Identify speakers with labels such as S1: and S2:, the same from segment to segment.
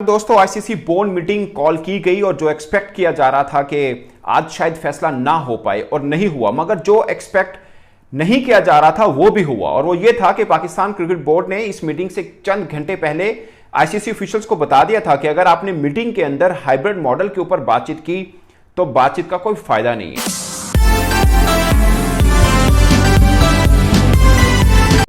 S1: दोस्तों, ICC board meeting call की गई और जो एक्सपेक्ट किया जा रहा था कि आज शायद फैसला ना हो पाए और नहीं हुआ, मगर जो एक्सपेक्ट नहीं किया जा रहा था वो भी हुआ। और वो ये था कि पाकिस्तान क्रिकेट बोर्ड ने इस मीटिंग से चंद घंटे पहले आईसीसी ऑफिशियल्स को बता दिया था कि अगर आपने मीटिंग के अंदर हाइब्रिड मॉडल के ऊपर बातचीत की तो बातचीत का कोई फायदा नहीं है।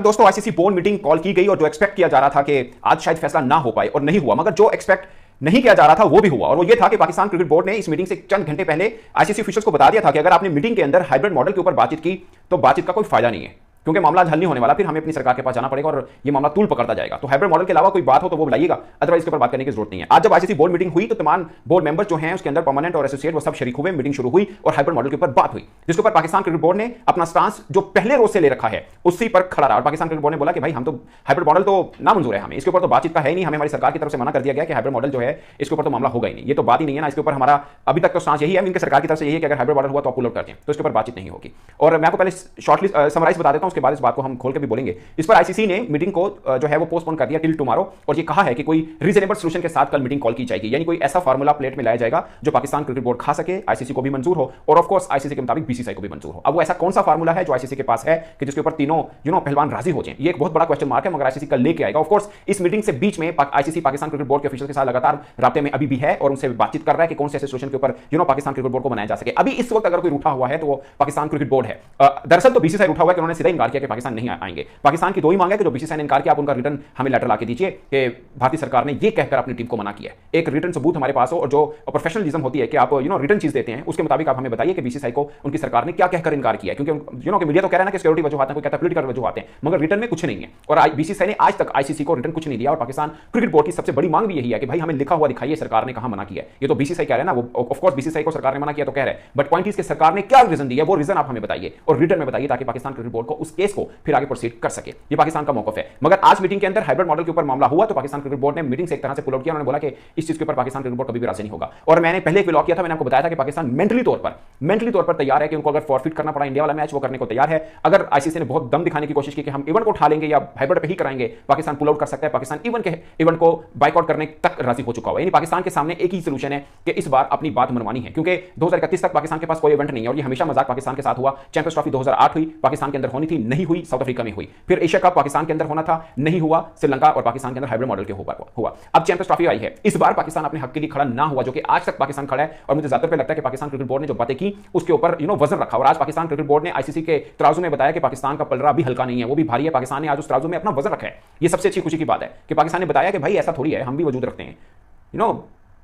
S1: दोस्तों, आईसीसी बोर्ड मीटिंग कॉल की गई और जो एक्सपेक्ट किया जा रहा था कि आज शायद फैसला ना हो पाए और नहीं हुआ, मगर जो एक्सपेक्ट नहीं किया जा रहा था वो भी हुआ। और वो ये था कि पाकिस्तान क्रिकेट बोर्ड ने इस मीटिंग से चंद घंटे पहले आईसीसी ऑफिशियल्स को बता दिया था कि अगर आपने मीटिंग के अंदर हाइब्रिड मॉडल के ऊपर बातचीत की तो बातचीत का कोई फायदा नहीं है, क्योंकि मामला हल नहीं होने वाला, फिर हमें अपनी सरकार के पास जाना पड़ेगा और ये मामला तूल पकड़ता जाएगा। तो हाइब्रिड मॉडल के अलावा कोई बात हो तो वो बुलाइएगा, अदरवाइज इसके ऊपर बात करने की जरूरत नहीं है। आज जब आईसीसी बोर्ड मीटिंग हुई तो तमाम बोर्ड मेंबर्स जो हैं उसके अंदर परमानेंट और एसोसिएट वो सब शरीक हुए, मीटिंग शुरू हुई और हाइब्रिड मॉडल के ऊपर बात हुई, जिसके ऊपर पाकिस्तान क्रिकेट बोर्ड ने अपना स्टांस जो पहले रोज से ले रखा है उसी पर खड़ा रहा। और पाकिस्तान क्रिकेट बोर्ड ने बोला कि भाई हम तो हाइब्रिड मॉडल तो नामंजूर है, हमें इसके ऊपर तो बातचीत का है ही नहीं, हमें हमारी सरकार की तरफ से मना कर दिया गया कि हाइब्रिड मॉडल जो है इसके ऊपर तो मामला होगा ही नहीं, ये तो बात ही नहीं है ना, इसके ऊपर हमारा अभी तक तो स्टांस यही है, इनके सरकार की तरफ से यही है कि अगर हाइब्रिड मॉडल हुआ तो आप पुल आउट कर दें, तो इसके ऊपर बातचीत नहीं होगी। और मैं आपको पहले शॉर्टली समराइज बता देता हूं, उसके बाद इस बात को हम खोल के भी बोलेंगे। इस पर आईसीसी ने मीटिंग को जो है वो पोस्टपोन कर दिया टिल टुमारो, और ये कहा है कि कोई रीजनेबल सॉल्यूशन के साथ कल मीटिंग कॉल की जाएगी, यानी कोई ऐसा फार्मूला प्लेट में लाया जाएगा जो पाकिस्तान क्रिकेट बोर्ड खा सके, आईसीसी को भी मंजूर हो और ऑफ कोर्स आईसीसी के मुताबिक बीसीसीआई को भी मंजूर हो। अब वो ऐसा कौन सा फार्मूला है जो आईसीसी के पास है कि जिसके ऊपर तीनों पहलवान राजी हो जाएं, ये एक बहुत बड़ा क्वेश्चन मार्क है, मगर आईसीसी कल लेके आएगा। ऑफ कोर्स इस मीटिंग से बीच में आईसीसी पाकिस्तान क्रिकेट बोर्ड के ऑफिशियल के साथ लगातार राब्ते में अभी भी है और उनसे बातचीत कर रहा है कि कौन से ऐसे सॉल्यूशन के ऊपर पाकिस्तान क्रिकेट बोर्ड को बनाया जा सके। अभी इस वक्त अगर कोई रूठा हुआ है तो वो पाकिस्तान क्रिकेट बोर्ड है। दरअसल तो बीसीसीआई रूठा हुआ है कि उन्होंने सीधा इनकार किया कि पाकिस्तान नहीं आएंगे। पाकिस्तान की दो ही मांग है कि जो बीसीसीआई ने इनकार किया आप उनका रिटर्न हमें लेटर लाके दीजिए कि भारतीय सरकार ने ये कहकर अपनी टीम को मना किया है, एक रिटर्न सबूत हमारे पास हो, और जो प्रोफेशनलिज्म होती है कि आप रिटर्न चीज देते हैं उसके मुताबिक आप हमें बताइए कि बीसीसीआई को उनकी सरकार ने क्या कहकर इनकार किया है, क्योंकि कि मीडिया तो कह रहा है ना कि सिक्योरिटी वजूहात है, कोई कहता है पॉलिटिकल वजूहात है, मगर रिटर्न में कुछ नहीं है। और बीसीसीआई ने आज तक आईसीसी को रिटर्न कुछ नहीं दिया और पाकिस्तान क्रिकेट बोर्ड की सबसे बड़ी मांग भी यही है कि भाई हमें लिखा हुआ दिखाइए सरकार ने कहां मना किया है। ये तो बीसीसीआई कह रहे हैं ना, वो ऑफ कोर्स बीसीसीआई को सरकार ने मना किया तो कह रहे हैं, बट पॉइंट इज कि सरकार ने क्या रीजन दिया वो रीजन आप हमें बताइए और रिटर्न में बताइए, ताकि पाकिस्तान क्रिकेट बोर्ड को उस केस को फिर आगे प्रोसीड कर सके। ये पाकिस्तान का मौकफ है। मगर आज मीटिंग के अंदर हाइब्रिड मॉडल के ऊपर मामला हुआ तो पाकिस्तान क्रिकेट बोर्ड ने मीटिंग से एक तरह से पुल आउट किया। उन्होंने बोला कि इस चीज के ऊपर पाकिस्तान क्रिकेट बोर्ड कभी भी राजी नहीं होगा। और मैंने पहले एक व्लॉग किया था, मैंने आपको बताया था कि पाकिस्तान मेंटली तौर पर तैयार है कि उनको अगर फॉरफिट करना पड़ा इंडिया वाला मैच वो करने को तैयार है। अगर आईसीसी ने बहुत दम दिखाने की कोशिश की कि हम इवेंट को उठा लेंगे या हाइब्रिड पे ही कराएंगे, पाकिस्तान पुल आउट कर सकता है। पाकिस्तान इवेंट को बाइकआउट करने तक राजी हो चुका है। यानी पाकिस्तान के सामने एक ही सॉल्यूशन है कि इस बार अपनी बात मनवानी है, क्योंकि 2031 तक पाकिस्तान के पास कोई इवेंट नहीं है। और ये हमेशा मजाक पाकिस्तान के साथ हुआ। चैंपियंस ट्रॉफी 2008 हुई, पाकिस्तान के अंदर होनी थी, नहीं हुई, साउथ अफ्रीका में हुई। फिर एशिया कप पाकिस्तान के अंदर होना था, नहीं हुआ, श्रीलंका और पाकिस्तान के अंदर हाइब्रिड मॉडल के हुआ। अब चैंपियंस ट्रॉफी आई है, इस बार पाकिस्तान अपने हक के लिए खड़ा ना हुआ, जो कि आज तक पाकिस्तान खड़ा है। और मुझे ज्यादा पे लगता है कि पाकिस्तान क्रिकेट बोर्ड ने जो बातें की उसके ऊपर वजन रखा। और आज पाकिस्तान क्रिकेट बोर्ड ने आईसीसी के तराजू में बताया कि पाकिस्तान का पलड़ा भी हल्का नहीं है, वो भी भारी है। पाकिस्तान ने आज उस तराजू में अपना वजन रखा है। ये सबसे अच्छी खुशी की बात है कि पाकिस्तान ने बताया कि भाई ऐसा थोड़ी है, हम भी वजूद रखते हैं,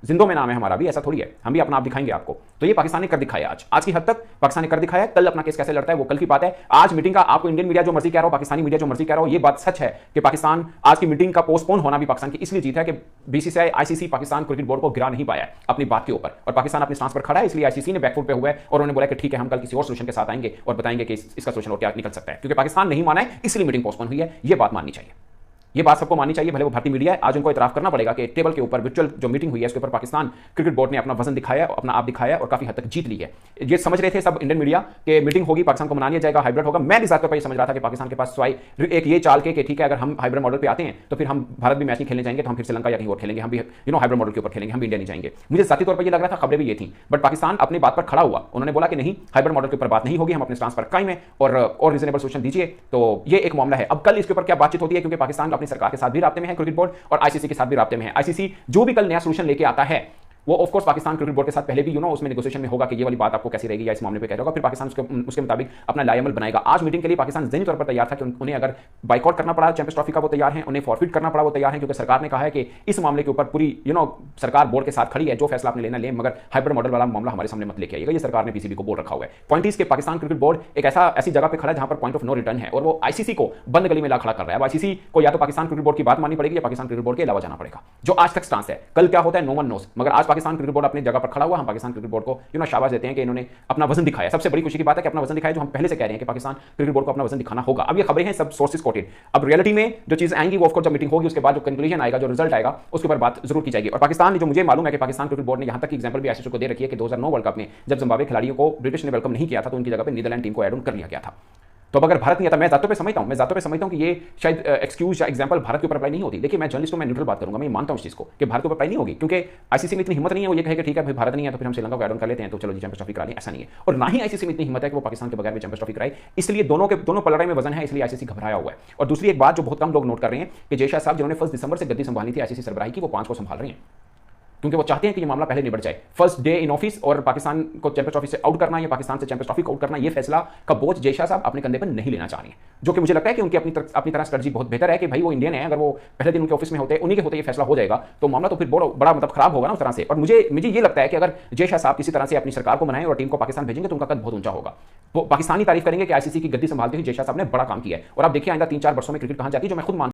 S1: जिंदों में नाम है हमारा भी, ऐसा थोड़ी है, हम भी अपना आप दिखाएंगे आपको। तो ये पाकिस्तान ने कर दिखाया। आज की हद तक पाकिस्तान ने कर दिखाया। कल अपना केस कैसे लड़ता है वो कल की बात है। आज मीटिंग का आपको इंडियन मीडिया जो मर्जी कह रहा हो, पाकिस्तानी मीडिया जो मर्जी कह रहा हो, ये बात सच है कि पाकिस्तान आज की मीटिंग का पोस्टपोन होना भी पाकिस्तान की इसलिए जीत है कि BCCI ICC Pakistan cricket board को गिरा नहीं पाया अपनी बात के ऊपर, और पाकिस्तान अपने स्टांस पर खड़ा है। इसलिए आईसीसी ने बैकफुट पे हुआ है और उन्होंने बोला कि ठीक है हम कल किसी और सॉल्यूशन के साथ आएंगे और बताएंगे कि इसका सॉल्यूशन और क्या निकल सकता है, क्योंकि पाकिस्तान नहीं माना है इसलिए मीटिंग पोस्टपोन हुई है। ये बात माननी चाहिए, ये बात सबको माननी चाहिए, भले वो भारतीय मीडिया है। आज उनको इतराफ करना पड़ेगा कि टेबल के ऊपर वर्चुअल जो मीटिंग हुई है उसके ऊपर पाकिस्तान क्रिकेट बोर्ड ने अपना वजन दिखाया, अपना आप दिखाया और काफी हद तक जीत ली है। ये समझ रहे थे सब इंडियन मीडिया कि मीटिंग होगी, पाकिस्तान को मना लिया जाएगा, हाइब्रिड होगा। मैं भी ज्यादा पर समझ रहा था कि पाकिस्तान के पास एक ये चाल के ठीक है अगर हम हाइब्रिड मॉडल पे आते हैं तो फिर हम भारत भी मैच नहीं खेलने जाएंगे, तो हम फिर श्रीलंका या कहीं और खेलेंगे, हम भी हाइब्रिड मॉडल के ऊपर खेलेंगे, हम भी इंडिया नहीं जाएंगे। मुझे जाती तौर पर ये लग रहा था, खबरें भी ये थी, बट पाकिस्तान अपनी बात पर खड़ा हुआ। उन्होंने बोला कि नहीं, हाइब्रिड मॉडल के ऊपर बात नहीं होगी, हम अपने स्टांस पर कायम है और रीजनेबल सॉल्यूशन दीजिए। तो ये एक मामला है। अब कल इसके ऊपर क्या बातचीत होती है, क्योंकि पाकिस्तान अपनी सरकार के साथ भी राब्ते में है क्रिकेट बोर्ड और आईसीसी के साथ भी राब्ते में है। आईसीसी जो भी कल नया सॉल्यूशन लेके आता है वो of course Pakistan cricket board के साथ पहले भी उसमें नेगोशिएशन में होगा कि ये वाली बात आपको कैसी रहेगी या इस मामले पे क्या होगा। फिर पाकिस्तान उसके मुताबिक अपना लाएमल बनाएगा। आज मीटिंग के लिए पाकिस्तान ज़हनी तौर पर तैयार था कि उन्हें अगर बाइकआउट करना पड़ा चैंपियंस ट्रॉफी का वो तैयार है, उन्हें फॉरफिट करना पड़ा वो तैयार है, क्योंकि सरकार ने कहा है कि इस मामले के ऊपर पूरी सरकार बोर्ड के साथ खड़ी है, जो फैसला आपने लेना ले, मगर हाइब्रिड मॉडल वाला मामला हमारे सामने मत लेके आइएगा। ये सरकार ने पीसीबी को बोल रखा हुआ है। पॉइंट इज के पाकिस्तान क्रिकेट बोर्ड एक ऐसी जगह पर खड़ा है जहां पर पॉइंट ऑफ नो रिटर्न है और वो आईसीसी को बंद गली में ला खड़ा कर रहा है। अब आईसीसी को या तो पाकिस्तान क्रिकेट बोर्ड की बात माननी पड़ेगी या पाकिस्तान क्रिकेट बोर्ड के अलावा जाना पड़ेगा, जो आज तक स्टांस है। कल क्या होता है नो वन नोस, मगर आज पाकिस्तान क्रिकेट बोर्ड अपनी जगह पर खड़ा हुआ। हम पाकिस्तान क्रिकेट बोर्ड को शाबाश देते हैं कि इन्होंने अपना वजन दिखाया। सबसे बड़ी खुशी की बात है कि अपना वजन दिखाया, जो हम पहले से कह रहे हैं कि पाकिस्तान क्रिकेट बोर्ड को अपना वजन दिखाना होगा। अब ये खबरें हैं सब सोर्सेस कोटेड। अब रियलिटी में जो चीजें आएंगी वो ऑफ कोर्स जब मीटिंग होगी उसके बाद जो कंक्लूजन आएगा, जो रिजल्ट आएगा, उसके ऊपर बात जरूर की जाएगी। और पाकिस्तान ने, जो मुझे मालूम है कि पाकिस्तान क्रिकेट बोर्ड ने यहां तक की एग्जांपल भी आईसीसी को दे रखी है कि 2009 वर्ल्ड कप में जब जिम्बाब्वे खिलाड़ियों को ब्रिटिश ने वेलकम नहीं किया था तो उनकी जगह पर नीदरलैंड टीम को ऐड ऑन कर लिया गया था। तो अब अगर भारत नहीं आता, मैं जातों पे समझता हूं कि ये शायद एक्सक्यूज या एग्जांपल भारत के ऊपर अप्लाई नहीं होती। देखिए मैं जर्नलिस्ट हूं, मैं न्यूट्रल बात करूंगा, मैं मानता हूं इस चीज को कि भारत के ऊपर अप्लाई नहीं होगी, क्योंकि आईसीसी में इतनी हिम्मत नहीं है वो ये कहे कि ठीक है भाई भारत नहीं है तो फिर हम श्रीलंका को ऐड ऑन कर लेते हैं, तो चलो जी चैंपियंस ट्रॉफी करा लें, ऐसा नहीं है। और ना ही आईसीसी में इतनी हिम्मत है कि वो पाकिस्तान के बगैर में चैंपियंस ट्रॉफी कराए, इसलिए दोनों पलड़ाई में वजन है, इसलिए आईसीसी घबराया हुआ है। और दूसरी एक बात जो बहुत कम लोग नोट कर रहे हैं कि जय शाह साहब जिन्होंने 1 दिसंबर से गद्दी संभाली थी आईसीसी सरबराही की, वो 5 को संभाल रहे हैं, क्योंकि वो चाहते हैं कि ये मामला पहले निबट जाए। फर्स्ट डे इन ऑफिस और पाकिस्तान को चैंपियंस ट्रॉफी से आउट करना या पाकिस्तान से चैंपियंस ट्रॉफी को आउट करना, ये फैसला का बोझ जय शाह साहब अपने कंधे पर नहीं लेना चाह रहे हैं, जो कि मुझे लगता है कि उनकी अपनी तरह स्ट्रेटजी बहुत बेहतर है कि भाई वो इंडियन है, अगर वो पहले दिन उनके ऑफिस में होते, उन्हीं के होते ये फैसला हो जाएगा तो मामला तो फिर बड़ा मतलब खराब होगा ना उस तरह से। और मुझे ये लगता है कि अगर जय शाह साहब किसी तरह से अपनी सरकार को मनाएं और टीम को पाकिस्तान भेजेंगे तो उनका कद बहुत ऊंचा होगा। वो पाकिस्तानी तारीफ करेंगे कि आईसीसी की गद्दी संभालते हुए जय शाह साहब ने बड़ा काम किया है। और आप देखिए आइंदा 3-4 वर्षों में क्रिकेट कहां जाती है, जो मैं खुद